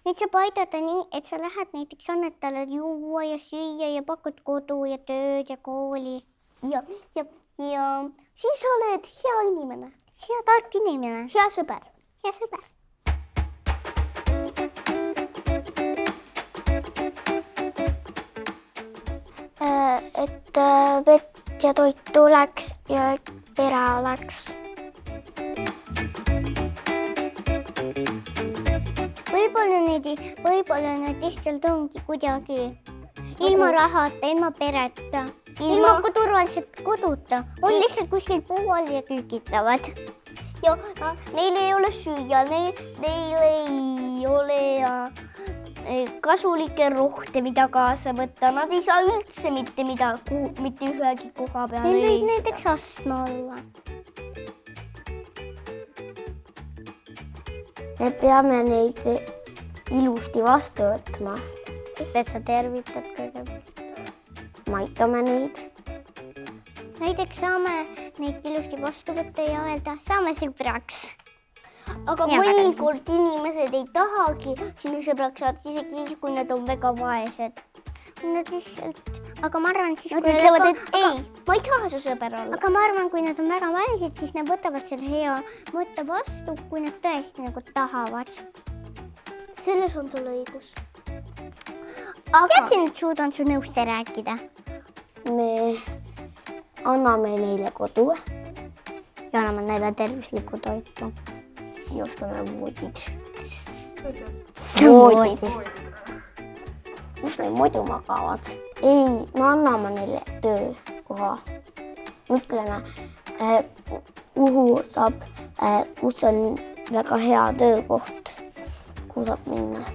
Nüüd saab aidata nii, et sa lähed näiteks annetale juua ja süüa ja pakud kodu ja tööd ja kooli. Ja siis sa oled hea inimene. Hea tark inimene. Hea sõber. Hea sõber. Et vett ja toitu oleks ja et pere oleks. Võib-olla need lihtsalt ongi kuidagi ilma rahata, ilma pereta, ilma turvaliselt koduta. On lihtsalt kuskil puual ja kükitavad. Ja neil ei ole süüa, neil ei ole kasulikke rohte, mida kaasa võtta. Nad ei saa üldse mitte ühegi koha peale. Neil võib näiteks astma olla. Me peame neid ilusti vastu võtma. Et sa tervitad kõigepealt. Maitame neid. Näiteks saame neid ilusti vastu võtta ja öelda, saame sõbraks. Aga mõnikord inimesed ei tahagi sinu sõbraks saada, isegi siis, kui nad on väga vaesed. Nad lihtsalt, aga ma arvan siis, Nad ütlevad, et ei, ma ei taha su sõber olla. Aga ma arvan, kui nad on väga vaesed, siis nad võtavad selle hea mõtte vastu, kui nad tõesti nagu tahavad. Selles on sul õigus. Teadsin, et suudan su nõusse rääkida. Me anname neile kodu. Ja anname neile tervislikku toitu. Ja ostame voodid. Voodid. Kus neil muidu magavad? Ei, me anname neile töökoha. Ütleme, kus on väga hea töökoht, kuhu saab minna.